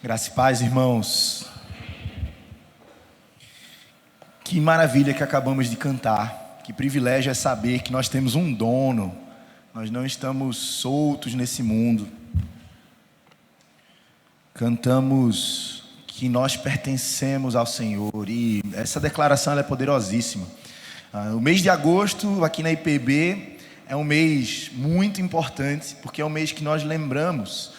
Graça e paz, irmãos. Que maravilha que acabamos de cantar. Que privilégio é saber que nós temos um dono. Nós não estamos soltos nesse mundo. Cantamos que nós pertencemos ao Senhor. E essa declaração ela é poderosíssima. O mês de agosto, aqui na IPB, é um mês muito importante, porque é um mês que nós lembramos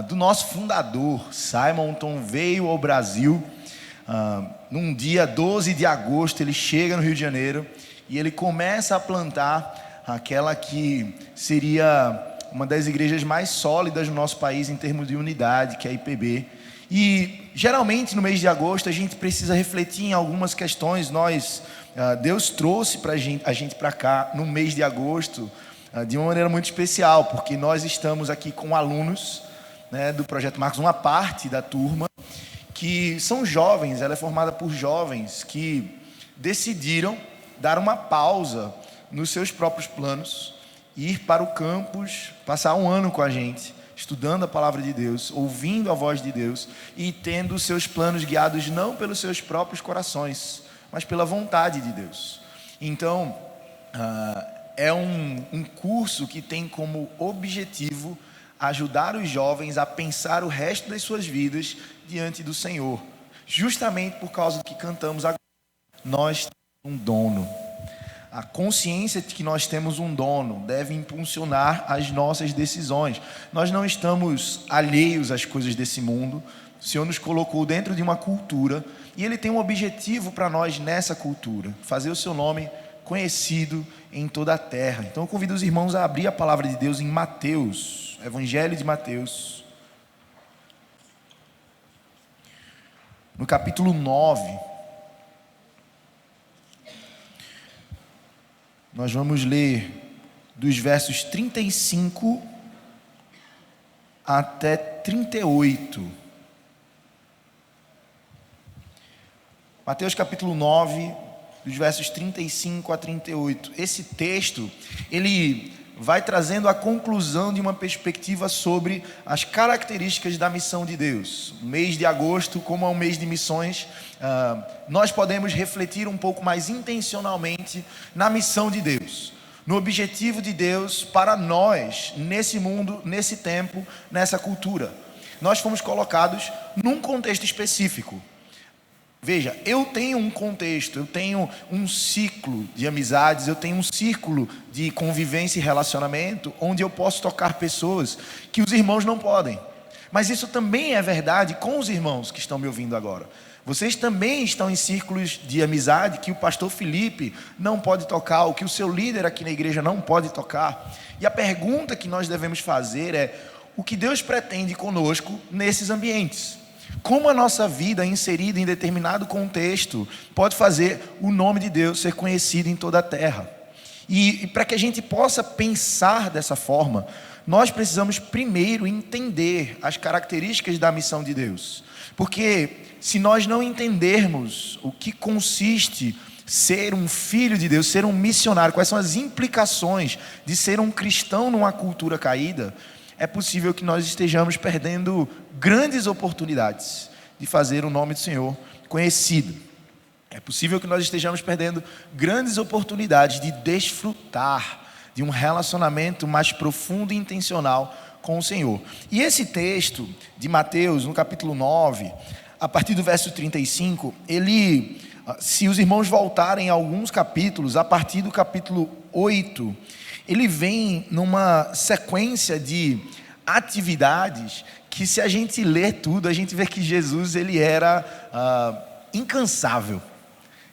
do nosso fundador. Simonton veio ao Brasil num dia 12 de agosto. Ele chega no Rio de Janeiro e ele começa a plantar aquela que seria uma das igrejas mais sólidas no nosso país em termos de unidade, que é a IPB. E geralmente no mês de agosto a gente precisa refletir em algumas questões. Deus trouxe a gente para cá no mês de agosto de uma maneira muito especial, porque nós estamos aqui com alunos, do Projeto Marcos, uma parte da turma, que são jovens. Ela é formada por jovens que decidiram dar uma pausa nos seus próprios planos, ir para o campus, passar um ano com a gente, estudando a palavra de Deus, ouvindo a voz de Deus e tendo os seus planos guiados não pelos seus próprios corações, mas pela vontade de Deus. Então, é um curso que tem como objetivo ajudar os jovens a pensar o resto das suas vidas diante do Senhor. Justamente por causa do que cantamos agora. Nós temos um dono. A consciência de que nós temos um dono deve impulsionar as nossas decisões. Nós não estamos alheios às coisas desse mundo. O Senhor nos colocou dentro de uma cultura e Ele tem um objetivo para nós nessa cultura: fazer o seu nome conhecido em toda a terra. Então eu convido os irmãos a abrir a palavra de Deus em Mateus, Evangelho de Mateus, no capítulo 9. Nós vamos ler dos versos 35 até 38. Mateus capítulo 9, dos versos 35 a 38. Esse texto, ele vai trazendo a conclusão de uma perspectiva sobre as características da missão de Deus. O mês de agosto, como é um mês de missões, nós podemos refletir um pouco mais intencionalmente na missão de Deus, no objetivo de Deus para nós, nesse mundo, nesse tempo, nessa cultura. Nós fomos colocados num contexto específico. Veja, eu tenho um contexto, eu tenho um ciclo de amizades, eu tenho um círculo de convivência e relacionamento, onde eu posso tocar pessoas que os irmãos não podem. Mas isso também é verdade com os irmãos que estão me ouvindo agora. Vocês também estão em círculos de amizade que o pastor Felipe não pode tocar, ou que o seu líder aqui na igreja não pode tocar. E a pergunta que nós devemos fazer é: o que Deus pretende conosco nesses ambientes? Como a nossa vida inserida em determinado contexto pode fazer o nome de Deus ser conhecido em toda a terra? E para que a gente possa pensar dessa forma, nós precisamos primeiro entender as características da missão de Deus. Porque se nós não entendermos o que consiste ser um filho de Deus, ser um missionário, quais são as implicações de ser um cristão numa cultura caída, é possível que nós estejamos perdendo grandes oportunidades de fazer o nome do Senhor conhecido. É possível que nós estejamos perdendo grandes oportunidades de desfrutar de um relacionamento mais profundo e intencional com o Senhor. E esse texto de Mateus, no capítulo 9, a partir do verso 35, se os irmãos voltarem a alguns capítulos, a partir do capítulo 8, ele vem numa sequência de atividades que, se a gente ler tudo, a gente vê que Jesus ele era incansável.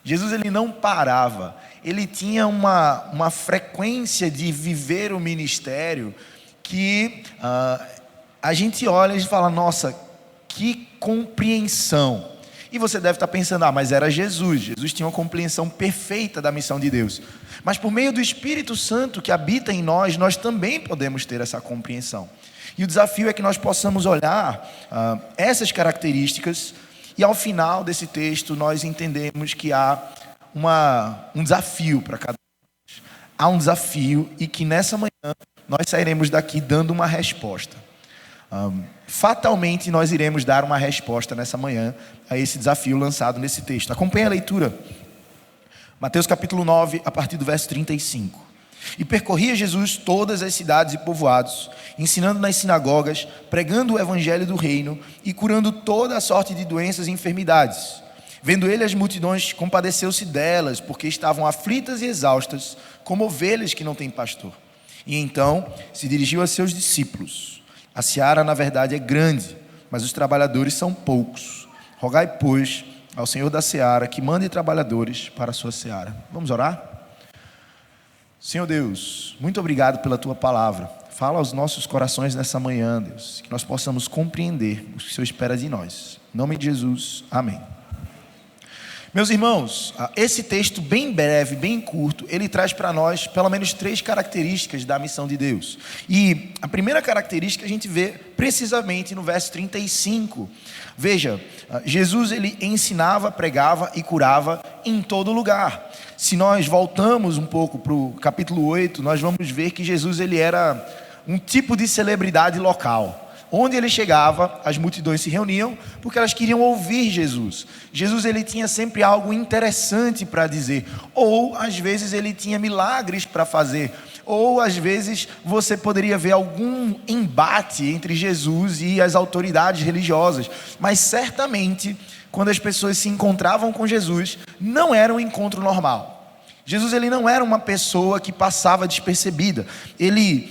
Jesus ele não parava. Ele tinha uma frequência de viver o ministério que a gente olha e fala: nossa, que compreensão. E você deve estar pensando: mas era Jesus. Jesus tinha uma compreensão perfeita da missão de Deus. Mas por meio do Espírito Santo que habita em nós, nós também podemos ter essa compreensão. E o desafio é que nós possamos olhar essas características, e ao final desse texto nós entendemos que há um desafio para cada um. Há um desafio, e que nessa manhã nós sairemos daqui dando uma resposta. fatalmente nós iremos dar uma resposta nessa manhã a esse desafio lançado nesse texto. Acompanhe a leitura. Mateus capítulo 9, a partir do verso 35. E percorria Jesus todas as cidades e povoados, ensinando nas sinagogas, pregando o evangelho do reino e curando toda a sorte de doenças e enfermidades. Vendo ele as multidões, compadeceu-se delas, porque estavam aflitas e exaustas, como ovelhas que não têm pastor. E então se dirigiu a seus discípulos: a seara, na verdade, é grande, mas os trabalhadores são poucos. Rogai, pois, ao Senhor da seara que mande trabalhadores para a sua seara. Vamos orar? Senhor Deus, muito obrigado pela tua palavra. Fala aos nossos corações nessa manhã, Deus, que nós possamos compreender o que o Senhor espera de nós. Em nome de Jesus, amém. Meus irmãos, esse texto bem breve, bem curto, ele traz para nós pelo menos 3 características da missão de Deus. E a primeira característica a gente vê precisamente no verso 35. Veja, Jesus ele ensinava, pregava e curava em todo lugar. Se nós voltamos um pouco para o capítulo 8, nós vamos ver que Jesus ele era um tipo de celebridade local. Onde ele chegava, as multidões se reuniam porque elas queriam ouvir Jesus. Jesus ele tinha sempre algo interessante para dizer, ou às vezes ele tinha milagres para fazer, ou às vezes você poderia ver algum embate entre Jesus e as autoridades religiosas. Mas certamente, quando as pessoas se encontravam com Jesus, não era um encontro normal. Jesus ele não era uma pessoa que passava despercebida. Ele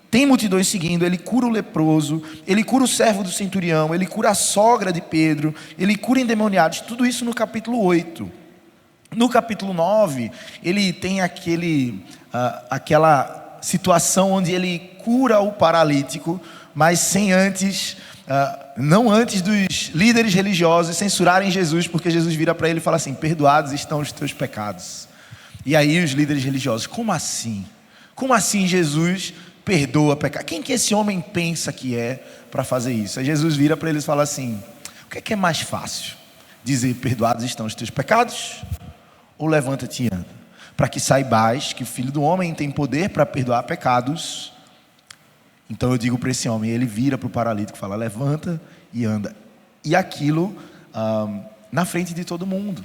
tem multidões seguindo, ele cura o leproso, ele cura o servo do centurião, ele cura a sogra de Pedro, ele cura endemoniados, tudo isso no capítulo 8. No capítulo 9, ele tem aquela situação onde ele cura o paralítico, mas sem antes, não antes dos líderes religiosos censurarem Jesus, porque Jesus vira para ele e fala assim: perdoados estão os teus pecados. E aí os líderes religiosos: como assim? Como assim Jesus perdoa pecado? Quem que esse homem pensa que é para fazer isso? Aí Jesus vira para eles e fala assim: o que é mais fácil? Dizer perdoados estão os teus pecados? Ou levanta-te e anda? Para que saibais que o Filho do Homem tem poder para perdoar pecados. Então eu digo para esse homem, ele vira para o paralítico e fala: levanta e anda. E aquilo na frente de todo mundo.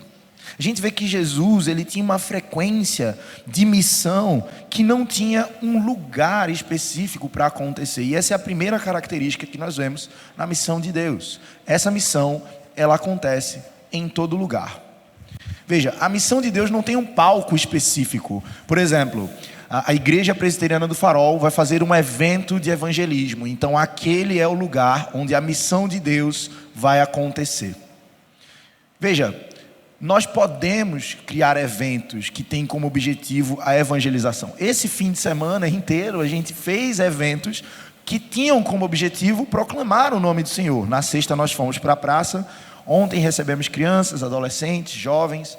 A gente vê que Jesus ele tinha uma frequência de missão que não tinha um lugar específico para acontecer. E essa é a primeira característica que nós vemos na missão de Deus. Essa missão, ela acontece em todo lugar. Veja, a missão de Deus não tem um palco específico. Por exemplo, a Igreja Presbiteriana do Farol vai fazer um evento de evangelismo. Então aquele é o lugar onde a missão de Deus vai acontecer. Veja, nós podemos criar eventos que têm como objetivo a evangelização. Esse fim de semana inteiro a gente fez eventos que tinham como objetivo proclamar o nome do Senhor. Na sexta nós fomos para a praça, ontem recebemos crianças, adolescentes, jovens.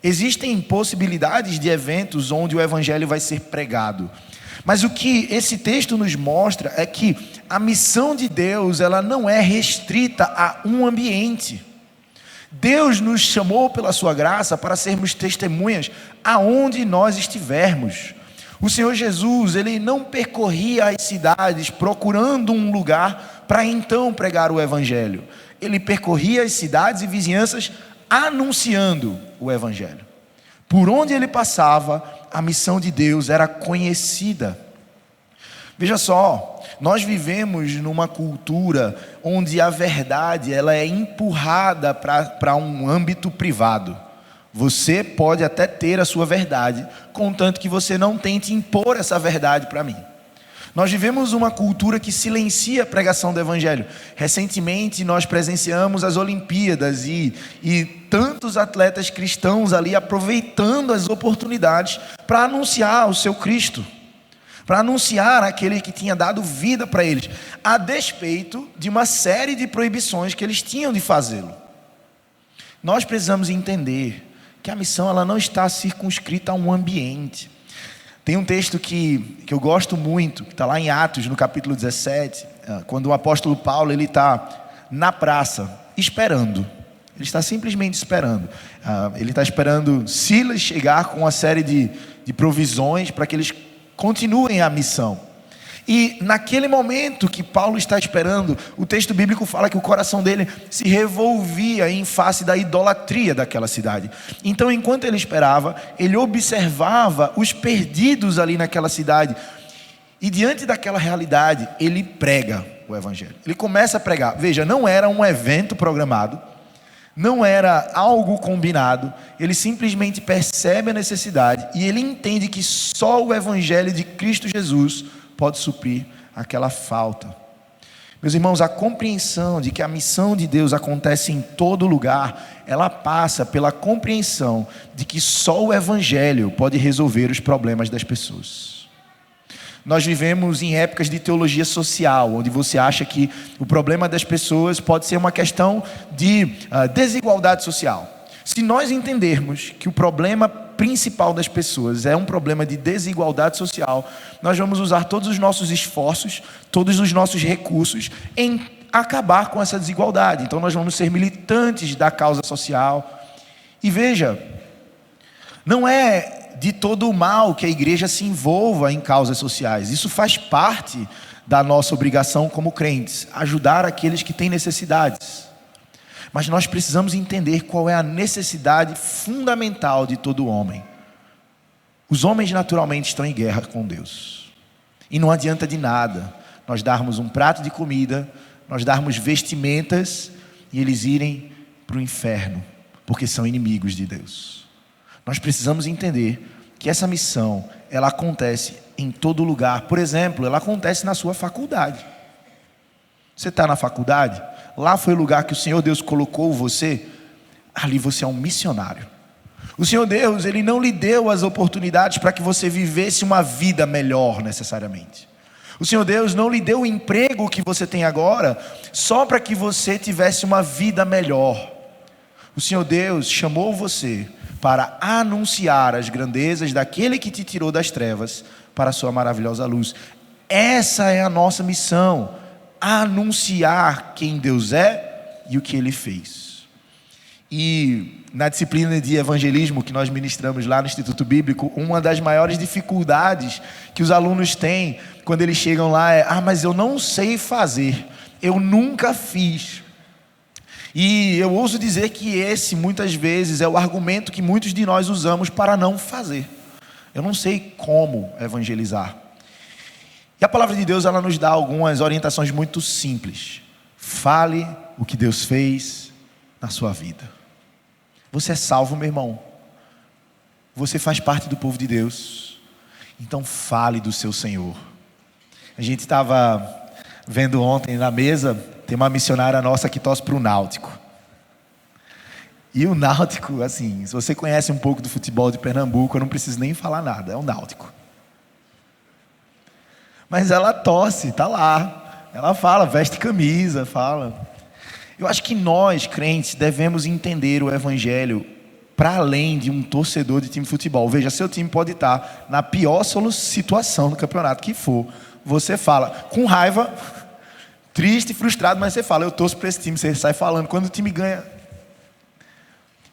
Existem possibilidades de eventos onde o evangelho vai ser pregado. Mas o que esse texto nos mostra é que a missão de Deus ela não é restrita a um ambiente. Deus nos chamou pela sua graça para sermos testemunhas aonde nós estivermos. O Senhor Jesus, ele não percorria as cidades procurando um lugar para então pregar o evangelho. Ele percorria as cidades e vizinhanças anunciando o evangelho. Por onde ele passava, a missão de Deus era conhecida. Veja só, nós vivemos numa cultura onde a verdade ela é empurrada para um âmbito privado. Você pode até ter a sua verdade, contanto que você não tente impor essa verdade para mim. Nós vivemos uma cultura que silencia a pregação do evangelho. Recentemente nós presenciamos as Olimpíadas e tantos atletas cristãos ali aproveitando as oportunidades para anunciar o seu Cristo, para anunciar aquele que tinha dado vida para eles, a despeito de uma série de proibições que eles tinham de fazê-lo. Nós precisamos entender que a missão ela não está circunscrita a um ambiente. Tem um texto que eu gosto muito, que está lá em Atos, no capítulo 17, quando o apóstolo Paulo ele está na praça, esperando. Ele está simplesmente esperando. Ele está esperando Silas chegar com uma série de provisões para que eles continuem a missão. E naquele momento que Paulo está esperando, o texto bíblico fala que o coração dele se revolvia em face da idolatria daquela cidade. Então, enquanto ele esperava, ele observava os perdidos ali naquela cidade. E diante daquela realidade, ele prega o evangelho. Ele começa a pregar. Veja, não era um evento programado, não era algo combinado. Ele simplesmente percebe a necessidade e ele entende que só o evangelho de Cristo Jesus pode suprir aquela falta. Meus irmãos, a compreensão de que a missão de Deus acontece em todo lugar, ela passa pela compreensão de que só o evangelho pode resolver os problemas das pessoas. Nós vivemos em épocas de teologia social, onde você acha que o problema das pessoas pode ser uma questão de desigualdade social. Se nós entendermos que o problema principal das pessoas é um problema de desigualdade social, nós vamos usar todos os nossos esforços, todos os nossos recursos em acabar com essa desigualdade. Então nós vamos ser militantes da causa social. E veja, não é de todo o mal que a igreja se envolva em causas sociais. Isso faz parte da nossa obrigação como crentes, ajudar aqueles que têm necessidades. Mas nós precisamos entender qual é a necessidade fundamental de todo homem. Os homens naturalmente estão em guerra com Deus. E não adianta de nada nós darmos um prato de comida, nós darmos vestimentas e eles irem para o inferno, porque são inimigos de Deus. Nós precisamos entender que essa missão, ela acontece em todo lugar. Por exemplo, ela acontece na sua faculdade. Você está na faculdade? Lá foi o lugar que o Senhor Deus colocou você. Ali você é um missionário. O Senhor Deus, Ele não lhe deu as oportunidades para que você vivesse uma vida melhor necessariamente. O Senhor Deus não lhe deu o emprego que você tem agora só para que você tivesse uma vida melhor. O Senhor Deus chamou você para anunciar as grandezas daquele que te tirou das trevas para a sua maravilhosa luz. Essa é a nossa missão. Anunciar quem Deus é e o que Ele fez. E na disciplina de evangelismo que nós ministramos lá no Instituto Bíblico, uma das maiores dificuldades que os alunos têm quando eles chegam lá é: mas eu não sei fazer, eu nunca fiz. E eu ouso dizer que esse muitas vezes é o argumento que muitos de nós usamos para não fazer. Eu não sei como evangelizar. E a palavra de Deus, ela nos dá algumas orientações muito simples. Fale o que Deus fez na sua vida. Você é salvo, meu irmão. Você faz parte do povo de Deus. Então fale do seu Senhor. A gente estava vendo ontem na mesa, tem uma missionária nossa que torce para o Náutico. E o Náutico, assim, se você conhece um pouco do futebol de Pernambuco, eu não preciso nem falar nada, é o Náutico. Mas ela torce, está lá. Ela fala, veste camisa, fala. Eu acho que nós, crentes, devemos entender o evangelho para além de um torcedor de time de futebol. Veja, seu time pode estar na pior situação do campeonato que for. Você fala com raiva, triste, frustrado, mas você fala: eu torço para esse time. Você sai falando quando o time ganha.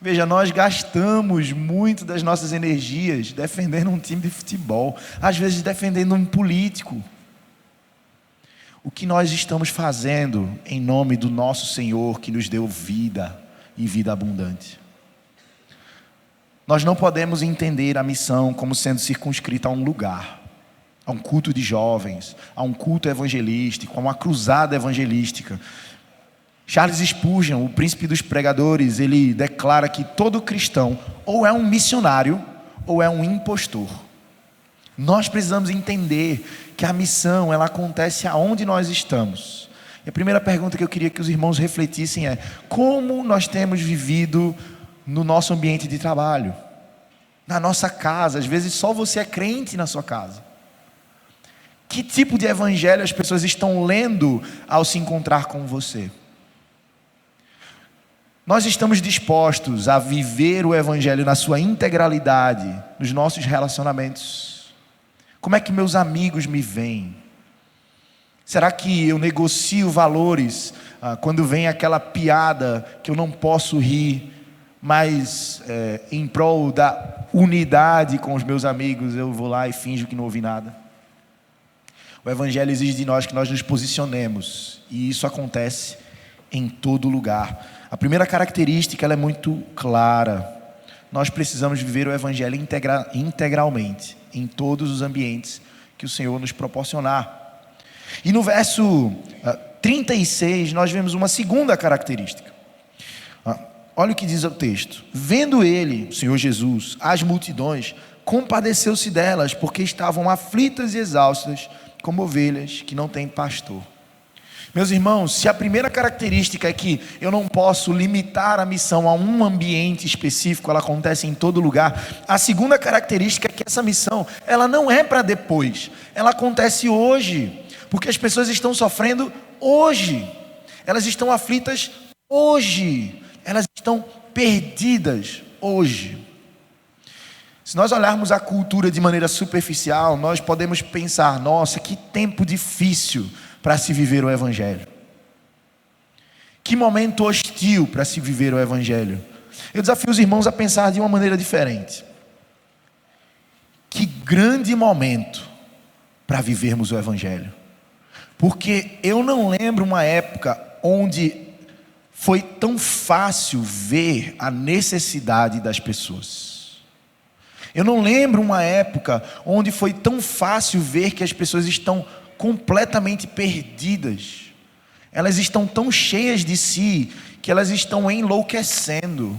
Veja, nós gastamos muito das nossas energias defendendo um time de futebol, às vezes defendendo um político. O que nós estamos fazendo em nome do nosso Senhor que nos deu vida e vida abundante? Nós não podemos entender a missão como sendo circunscrita a um lugar, a um culto de jovens, a um culto evangelístico, a uma cruzada evangelística. Charles Spurgeon, o príncipe dos pregadores, ele declara que todo cristão ou é um missionário ou é um impostor. Nós precisamos entender que a missão, ela acontece aonde nós estamos. E a primeira pergunta que eu queria que os irmãos refletissem é: como nós temos vivido no nosso ambiente de trabalho? Na nossa casa, às vezes só você é crente na sua casa. Que tipo de evangelho as pessoas estão lendo ao se encontrar com você? Nós estamos dispostos a viver o evangelho na sua integralidade, nos nossos relacionamentos? Como é que meus amigos me veem? Será que eu negocio valores quando vem aquela piada que eu não posso rir, mas em prol da unidade com os meus amigos eu vou lá e finjo que não ouvi nada? O Evangelho exige de nós que nós nos posicionemos, e isso acontece em todo lugar. A primeira característica, ela é muito clara. Nós precisamos viver o Evangelho integralmente, em todos os ambientes que o Senhor nos proporcionar. E no verso 36, nós vemos uma segunda característica. Olha o que diz o texto. Vendo ele, o Senhor Jesus, as multidões, compadeceu-se delas, porque estavam aflitas e exaustas, como ovelhas que não têm pastor. Meus irmãos, se a primeira característica é que eu não posso limitar a missão a um ambiente específico, ela acontece em todo lugar, a segunda característica é que essa missão, ela não é para depois, ela acontece hoje, porque as pessoas estão sofrendo hoje, elas estão aflitas hoje, elas estão perdidas hoje. Se nós olharmos a cultura de maneira superficial, nós podemos pensar, nossa, que tempo difícil para se viver o Evangelho. Que momento hostil para se viver o Evangelho. Eu desafio os irmãos a pensar de uma maneira diferente. Que grande momento para vivermos o Evangelho. Porque eu não lembro uma época onde foi tão fácil ver a necessidade das pessoas. Eu não lembro uma época onde foi tão fácil ver que as pessoas estão completamente perdidas. Elas estão tão cheias de si que elas estão enlouquecendo.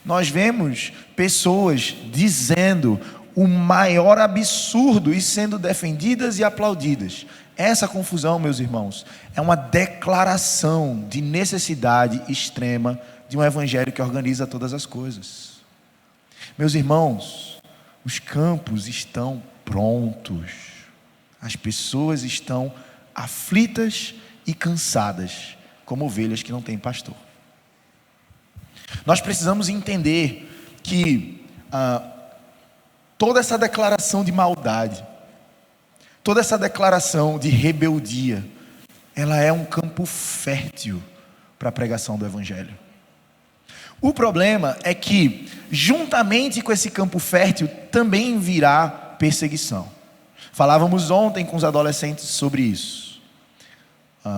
Nós vemos pessoas dizendo o maior absurdo e sendo defendidas e aplaudidas. Essa confusão, meus irmãos, é uma declaração de necessidade extrema de um evangelho que organiza todas as coisas. Meus irmãos, os campos estão prontos. As pessoas estão aflitas e cansadas, como ovelhas que não têm pastor. Nós precisamos entender que toda essa declaração de maldade, toda essa declaração de rebeldia, ela é um campo fértil para a pregação do Evangelho. O problema é que, juntamente com esse campo fértil, também virá perseguição. Falávamos ontem com os adolescentes sobre isso.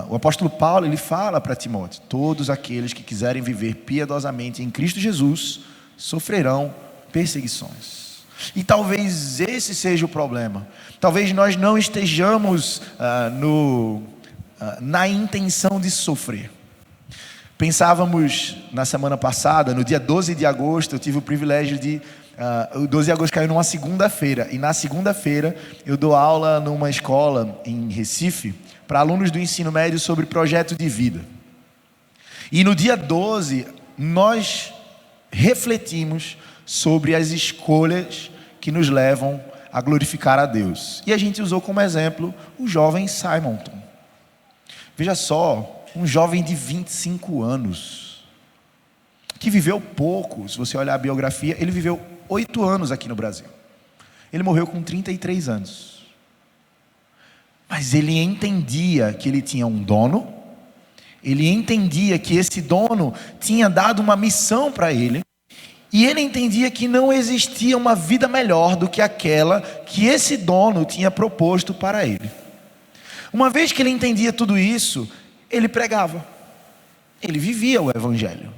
O apóstolo Paulo, ele fala para Timóteo: todos aqueles que quiserem viver piedosamente em Cristo Jesus sofrerão perseguições. E talvez esse seja o problema. Talvez nós não estejamos na intenção de sofrer. Pensávamos na semana passada, no dia 12 de agosto, eu tive o privilégio de... o 12 de agosto caiu numa segunda-feira, e na segunda-feira eu dou aula numa escola em Recife, para alunos do ensino médio sobre projeto de vida. E no dia 12, nós refletimos sobre as escolhas que nos levam a glorificar a Deus. E a gente usou como exemplo o jovem Simonton. Veja só, um jovem de 25 anos, que viveu pouco. Se você olhar a biografia, ele viveu 8 anos aqui no Brasil. Ele morreu com 33 anos. Mas ele entendia que ele tinha um dono, ele entendia que esse dono tinha dado uma missão para ele, e ele entendia que não existia uma vida melhor do que aquela que esse dono tinha proposto para ele. Uma vez que ele entendia tudo isso, ele pregava, ele vivia o Evangelho.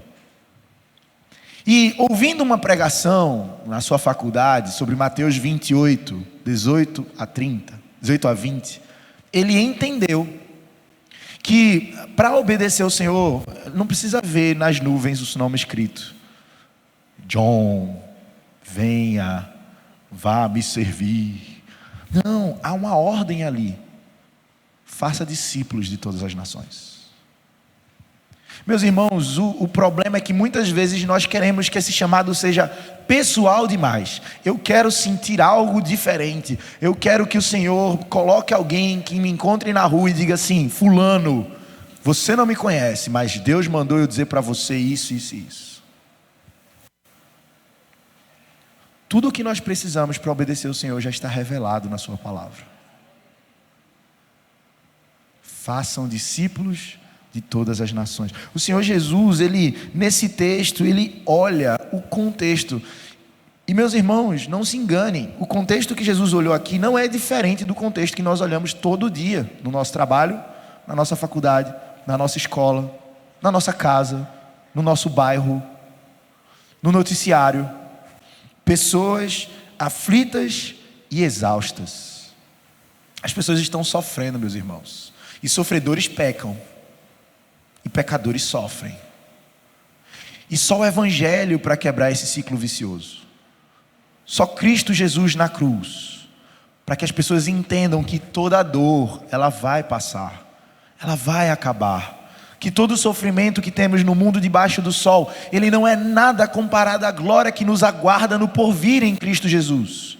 E ouvindo uma pregação na sua faculdade sobre Mateus 28, 18 a 20, ele entendeu que para obedecer ao Senhor, não precisa ver nas nuvens o nome escrito: John, venha, vá me servir. Não, há uma ordem ali: faça discípulos de todas as nações. Meus irmãos, o problema é que muitas vezes nós queremos que esse chamado seja pessoal demais. Eu quero sentir algo diferente. Eu quero que o Senhor coloque alguém que me encontre na rua e diga assim: fulano, você não me conhece, mas Deus mandou eu dizer para você isso, isso e isso. Tudo o que nós precisamos para obedecer ao Senhor já está revelado na sua palavra. Façam discípulos de todas as nações. O Senhor Jesus, ele, nesse texto, ele olha o contexto. E meus irmãos, não se enganem, o contexto que Jesus olhou aqui não é diferente do contexto que nós olhamos todo dia, no nosso trabalho, na nossa faculdade, na nossa escola, na nossa casa, no nosso bairro, no noticiário. Pessoas aflitas e exaustas. As pessoas estão sofrendo, meus irmãos. E sofredores pecam. E pecadores sofrem. E só o Evangelho para quebrar esse ciclo vicioso. Só Cristo Jesus na cruz. Para que as pessoas entendam que toda dor, ela vai passar. Ela vai acabar. Que todo o sofrimento que temos no mundo debaixo do sol, ele não é nada comparado à glória que nos aguarda no porvir em Cristo Jesus.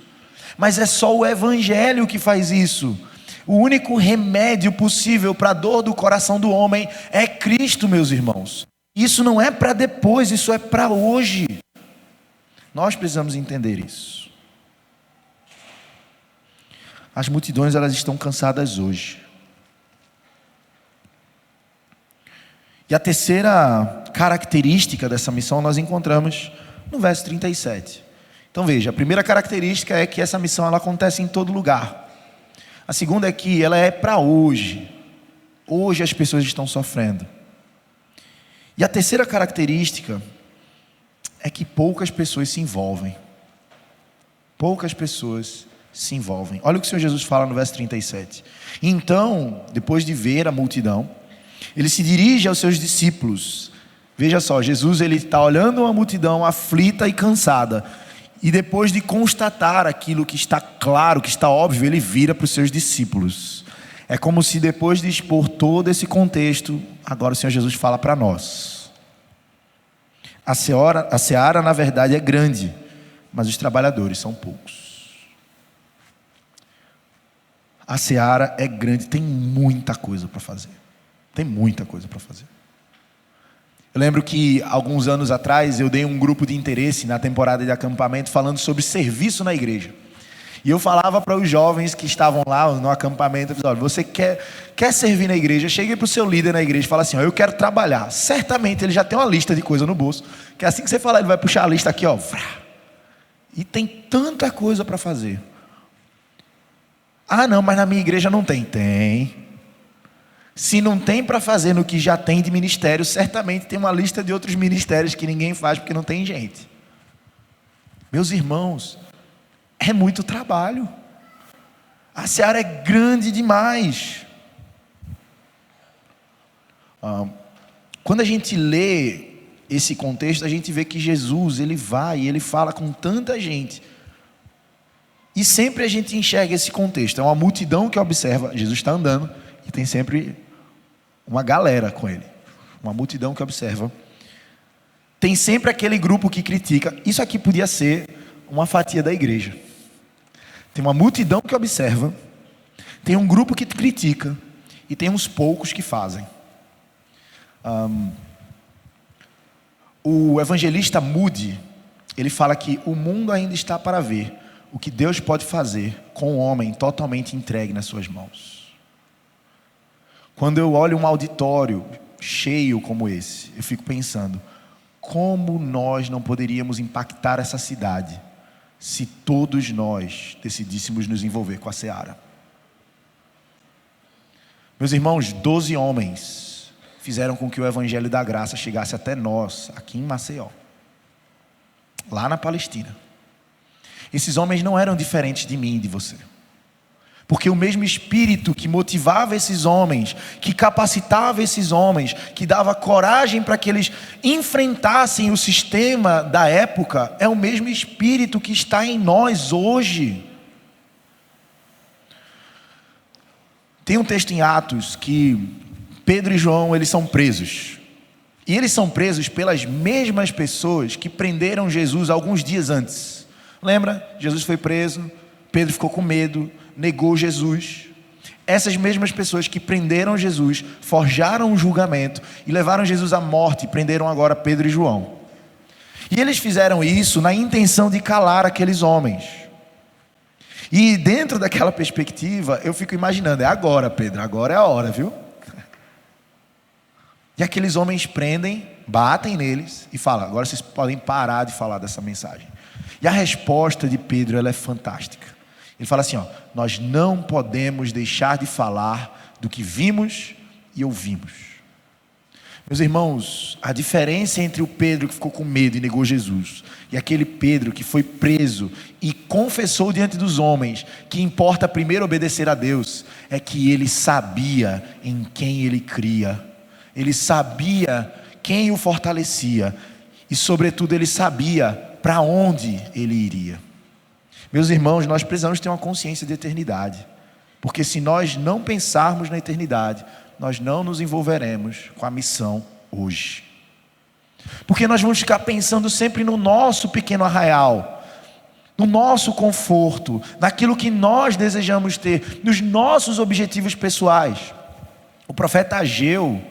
Mas é só o Evangelho que faz isso. O único remédio possível para a dor do coração do homem é Cristo, meus irmãos. Isso não é para depois, isso é para hoje. Nós precisamos entender isso. As multidões, elas estão cansadas hoje. E a terceira característica dessa missão nós encontramos no verso 37. Então veja, a primeira característica é que essa missão ela acontece em todo lugar. A segunda é que ela é para hoje. Hoje as pessoas estão sofrendo. E a terceira característica é que poucas pessoas se envolvem. Poucas pessoas se envolvem. Olha o que o Senhor Jesus fala no verso 37. Então, depois de ver a multidão, ele se dirige aos seus discípulos. Veja só, Jesus ele está olhando uma multidão aflita e cansada. E depois de constatar aquilo que está claro, que está óbvio, ele vira para os seus discípulos. É como se depois de expor todo esse contexto, agora o Senhor Jesus fala para nós. A seara, na verdade, é grande, mas os trabalhadores são poucos. A seara é grande, tem muita coisa para fazer. Tem muita coisa para fazer. Eu lembro que alguns anos atrás eu dei um grupo de interesse na temporada de acampamento falando sobre serviço na igreja. E eu falava para os jovens que estavam lá no acampamento, eu disse, olha, você quer servir na igreja? Chegue para o seu líder na igreja e fala assim, ó, eu quero trabalhar. Certamente ele já tem uma lista de coisa no bolso, que assim que você falar, ele vai puxar a lista aqui, ó. E tem tanta coisa para fazer. Ah não, mas na minha igreja não tem. Tem. Se não tem para fazer no que já tem de ministério, certamente tem uma lista de outros ministérios que ninguém faz porque não tem gente. Meus irmãos, é muito trabalho. A seara é grande demais. Quando a gente lê esse contexto, a gente vê que Jesus, ele vai e ele fala com tanta gente. E sempre a gente enxerga esse contexto. É uma multidão que observa, Jesus está andando e tem sempre uma galera com ele. Uma multidão que observa. Tem sempre aquele grupo que critica. Isso aqui podia ser uma fatia da igreja. Tem uma multidão que observa, tem um grupo que critica e tem uns poucos que fazem. O evangelista Moody, ele fala que o mundo ainda está para ver o que Deus pode fazer com o homem totalmente entregue nas suas mãos. Quando eu olho um auditório cheio como esse, eu fico pensando, como nós não poderíamos impactar essa cidade se todos nós decidíssemos nos envolver com a seara? Meus irmãos, 12 homens fizeram com que o Evangelho da Graça chegasse até nós, aqui em Maceió, lá na Palestina. Esses homens não eram diferentes de mim e de você. Porque o mesmo Espírito que motivava esses homens, que capacitava esses homens, que dava coragem para que eles enfrentassem o sistema da época, é o mesmo Espírito que está em nós hoje. Tem um texto em Atos que Pedro e João, eles são presos. E eles são presos pelas mesmas pessoas que prenderam Jesus alguns dias antes. Lembra? Jesus foi preso, Pedro ficou com medo, negou Jesus. Essas mesmas pessoas que prenderam Jesus, forjaram um julgamento e levaram Jesus à morte, prenderam agora Pedro e João. E eles fizeram isso na intenção de calar aqueles homens. E dentro daquela perspectiva, eu fico imaginando, é agora, Pedro, agora é a hora, viu? E aqueles homens prendem, batem neles e falam, agora vocês podem parar de falar dessa mensagem. E a resposta de Pedro, ela é fantástica. Ele fala assim, nós não podemos deixar de falar do que vimos e ouvimos. Meus irmãos, a diferença entre o Pedro que ficou com medo e negou Jesus e aquele Pedro que foi preso e confessou diante dos homens que importa primeiro obedecer a Deus, é que ele sabia em quem ele cria. Ele sabia quem o fortalecia e, sobretudo, ele sabia para onde ele iria. Meus irmãos, nós precisamos ter uma consciência de eternidade, porque se nós não pensarmos na eternidade, nós não nos envolveremos com a missão hoje. Porque nós vamos ficar pensando sempre no nosso pequeno arraial, no nosso conforto, naquilo que nós desejamos ter, nos nossos objetivos pessoais. O profeta Ageu,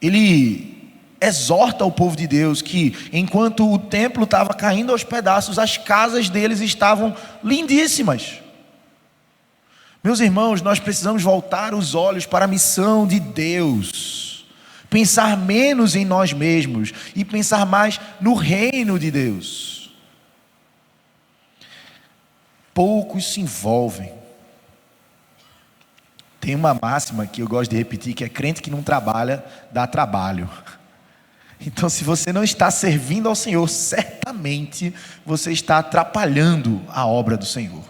ele exorta o povo de Deus que, enquanto o templo estava caindo aos pedaços, as casas deles estavam lindíssimas. Meus irmãos, nós precisamos voltar os olhos para a missão de Deus, pensar menos em nós mesmos e pensar mais no reino de Deus. Poucos se envolvem. Tem uma máxima que eu gosto de repetir, que é: crente que não trabalha, dá trabalho. Então, se você não está servindo ao Senhor, certamente você está atrapalhando a obra do Senhor.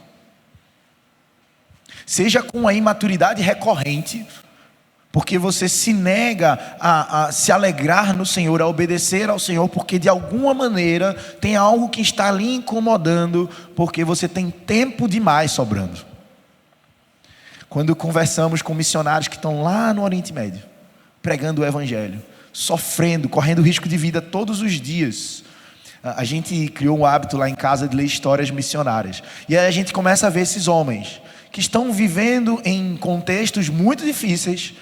Seja com a imaturidade recorrente, porque você se nega a se alegrar no Senhor, a obedecer ao Senhor, porque de alguma maneira tem algo que está ali incomodando, porque você tem tempo demais sobrando. Quando conversamos com missionários que estão lá no Oriente Médio, pregando o Evangelho, sofrendo, correndo risco de vida todos os dias, a gente criou um hábito lá em casa de ler histórias missionárias, e aí a gente começa a ver esses homens que estão vivendo em contextos muito difíceis,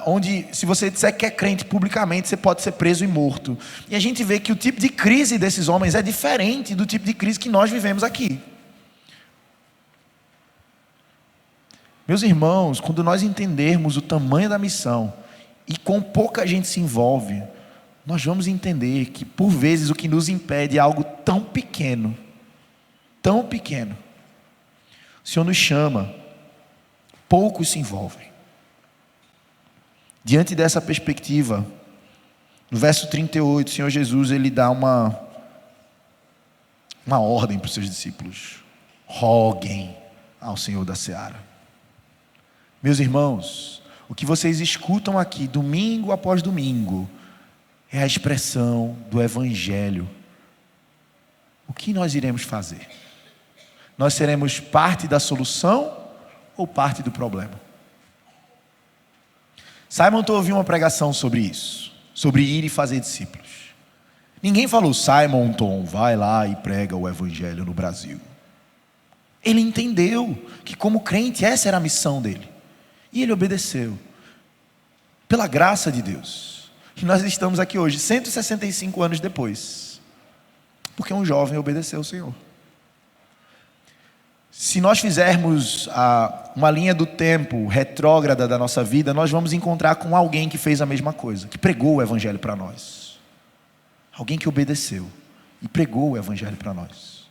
onde, se você disser que é crente publicamente, você pode ser preso e morto. E a gente vê que o tipo de crise desses homens é diferente do tipo de crise que nós vivemos aqui. Meus irmãos, quando nós entendermos o tamanho da missão e quão pouca gente se envolve, nós vamos entender que, por vezes, o que nos impede é algo tão pequeno, tão pequeno. O Senhor nos chama, poucos se envolvem. Diante dessa perspectiva, no verso 38, o Senhor Jesus, ele dá uma ordem para os seus discípulos: roguem ao Senhor da seara. Meus irmãos, o que vocês escutam aqui, domingo após domingo, é a expressão do Evangelho. O que nós iremos fazer? Nós seremos parte da solução ou parte do problema? Simonton ouviu uma pregação sobre isso, sobre ir e fazer discípulos. Ninguém falou: Simonton, vai lá e prega o Evangelho no Brasil. Ele entendeu que, como crente, essa era a missão dele, e ele obedeceu, pela graça de Deus. E nós estamos aqui hoje, 165 anos depois, porque um jovem obedeceu ao Senhor. Se nós fizermos uma linha do tempo retrógrada da nossa vida, nós vamos encontrar com alguém que fez a mesma coisa, que pregou o Evangelho para nós. Alguém que obedeceu e pregou o Evangelho para nós.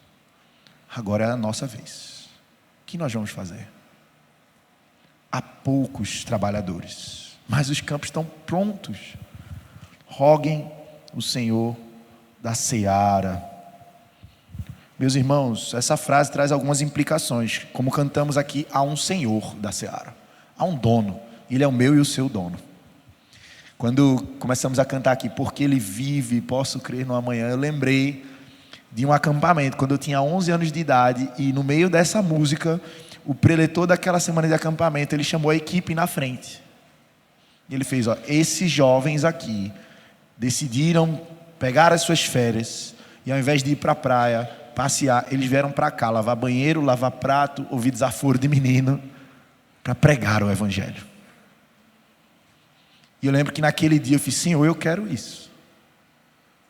Agora é a nossa vez. O que nós vamos fazer? Há poucos trabalhadores, mas os campos estão prontos. Roguem o Senhor da seara. Meus irmãos, essa frase traz algumas implicações. Como cantamos aqui, há um Senhor da seara, há um dono, Ele é o meu e o seu dono. Quando começamos a cantar aqui, porque Ele vive, posso crer no amanhã, eu lembrei de um acampamento, quando eu tinha 11 anos de idade, e no meio dessa música, o preletor daquela semana de acampamento, ele chamou a equipe na frente. E ele fez: esses jovens aqui decidiram pegar as suas férias, e ao invés de ir para a praia, passear, eles vieram para cá, lavar banheiro, lavar prato, ouvir desaforo de menino, para pregar o Evangelho. E eu lembro que naquele dia eu fiz: Senhor, eu quero isso.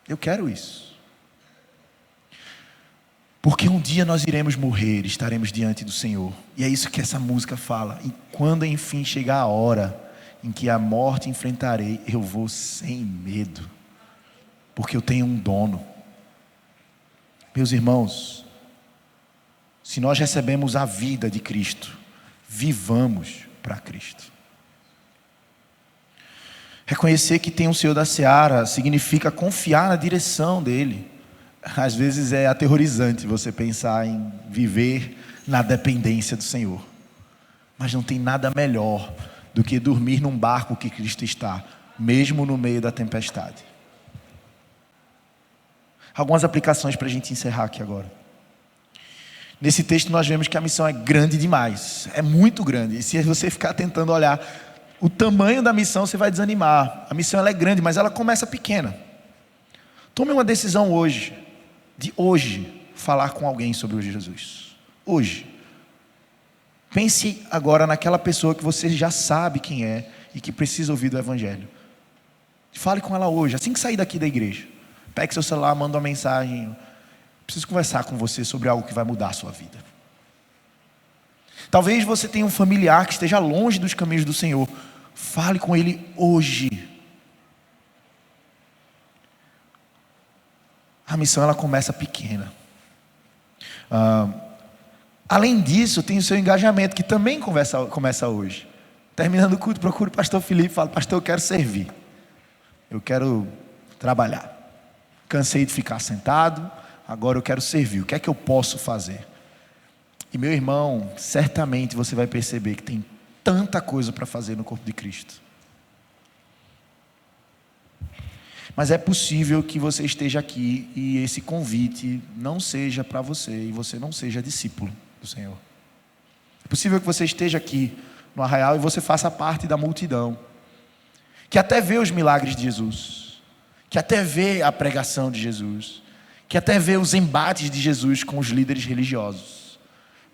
Eu quero isso. Porque um dia nós iremos morrer, estaremos diante do Senhor. E é isso que essa música fala. E quando enfim chegar a hora em que a morte enfrentarei, eu vou sem medo, porque eu tenho um dono. Meus irmãos, se nós recebemos a vida de Cristo, vivamos para Cristo. Reconhecer que tem um Senhor da Seara significa confiar na direção dele. Às vezes é aterrorizante você pensar em viver na dependência do Senhor. Mas não tem nada melhor do que dormir num barco que Cristo está, mesmo no meio da tempestade. Algumas aplicações para a gente encerrar aqui agora. Nesse texto nós vemos que a missão é grande demais, é muito grande. E se você ficar tentando olhar o tamanho da missão, você vai desanimar. A missão ela é grande, mas ela começa pequena. Tome uma decisão hoje, de hoje, falar com alguém sobre o Jesus. Hoje. Pense agora naquela pessoa que você já sabe quem é e que precisa ouvir do Evangelho. Fale com ela hoje, assim que sair daqui da igreja. Pegue seu celular, manda uma mensagem. Preciso conversar com você sobre algo que vai mudar a sua vida. Talvez você tenha um familiar que esteja longe dos caminhos do Senhor. Fale com ele hoje. A missão ela começa pequena. Além disso, tem o seu engajamento, que também começa hoje. Terminando o culto, procure o pastor Felipe e fala: pastor, eu quero servir. Eu quero trabalhar. Cansei de ficar sentado, agora eu quero servir. O que é que eu posso fazer? E meu irmão, certamente você vai perceber que tem tanta coisa para fazer no corpo de Cristo. Mas é possível que você esteja aqui e esse convite não seja para você e você não seja discípulo do Senhor. É possível que você esteja aqui no Arraial e você faça parte da multidão, que até vê os milagres de Jesus, que até vê a pregação de Jesus, que até vê os embates de Jesus com os líderes religiosos,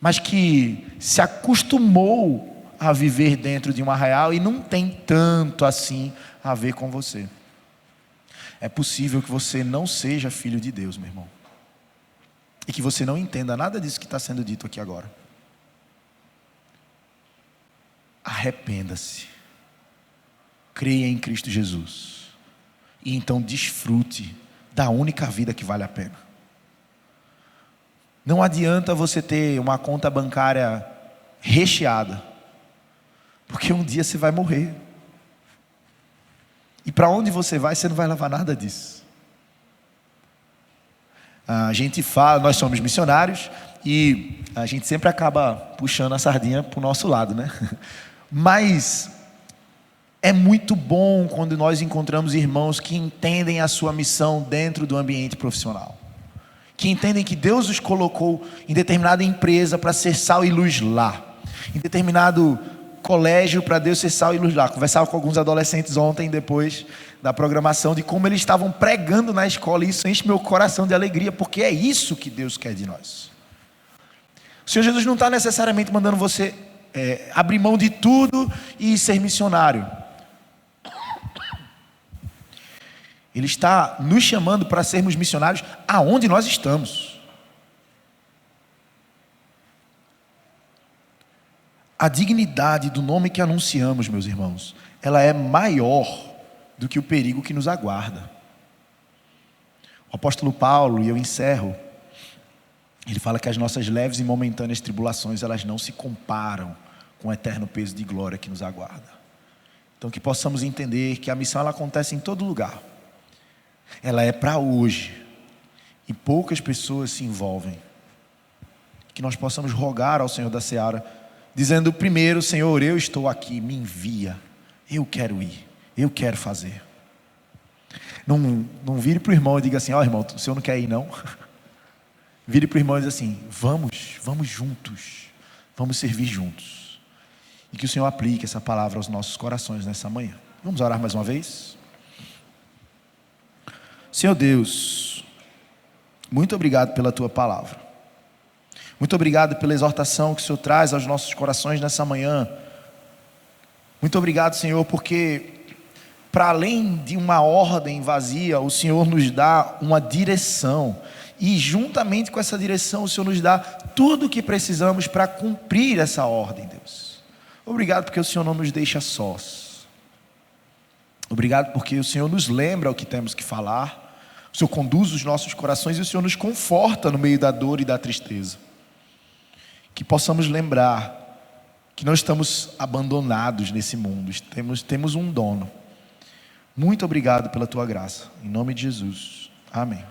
mas que se acostumou a viver dentro de um arraial e não tem tanto assim a ver com você. É possível que você não seja filho de Deus, meu irmão, e que você não entenda nada disso que está sendo dito aqui agora. Arrependa-se, creia em Cristo Jesus, e então desfrute da única vida que vale a pena. Não adianta você ter uma conta bancária recheada, porque um dia você vai morrer. E para onde você vai, você não vai levar nada disso. A gente fala, nós somos missionários e a gente sempre acaba puxando a sardinha para o nosso lado, né? Mas é muito bom quando nós encontramos irmãos que entendem a sua missão dentro do ambiente profissional, que entendem que Deus os colocou em determinada empresa para ser sal e luz lá, em determinado colégio para Deus ser sal e luz lá. Conversava com alguns adolescentes ontem, depois da programação, de como eles estavam pregando na escola, e isso enche meu coração de alegria, porque é isso que Deus quer de nós. O Senhor Jesus não está necessariamente mandando você abrir mão de tudo e ser missionário. Ele está nos chamando para sermos missionários aonde nós estamos. A dignidade do nome que anunciamos, meus irmãos, ela é maior do que o perigo que nos aguarda. O apóstolo Paulo, e eu encerro, ele fala que as nossas leves e momentâneas tribulações, elas não se comparam com o eterno peso de glória que nos aguarda. Então que possamos entender que a missão ela acontece em todo lugar. Ela é para hoje, e poucas pessoas se envolvem. Que nós possamos rogar ao Senhor da Seara, dizendo primeiro: Senhor, eu estou aqui, me envia, eu quero ir, eu quero fazer. Não vire para o irmão e diga assim: ó irmão, o senhor não quer ir não? Vire para o irmão e diga assim: vamos juntos, vamos servir juntos. E que o Senhor aplique essa palavra aos nossos corações nessa manhã. Vamos orar mais uma vez? Senhor Deus, muito obrigado pela Tua palavra. Muito obrigado pela exortação que o Senhor traz aos nossos corações nessa manhã. Muito obrigado, Senhor, porque para além de uma ordem vazia, o Senhor nos dá uma direção. E juntamente com essa direção, o Senhor nos dá tudo o que precisamos para cumprir essa ordem, Deus. Obrigado porque o Senhor não nos deixa sós. Obrigado porque o Senhor nos lembra o que temos que falar. O Senhor conduz os nossos corações e o Senhor nos conforta no meio da dor e da tristeza. Que possamos lembrar que não estamos abandonados nesse mundo, temos um dono. Muito obrigado pela tua graça. Em nome de Jesus. Amém.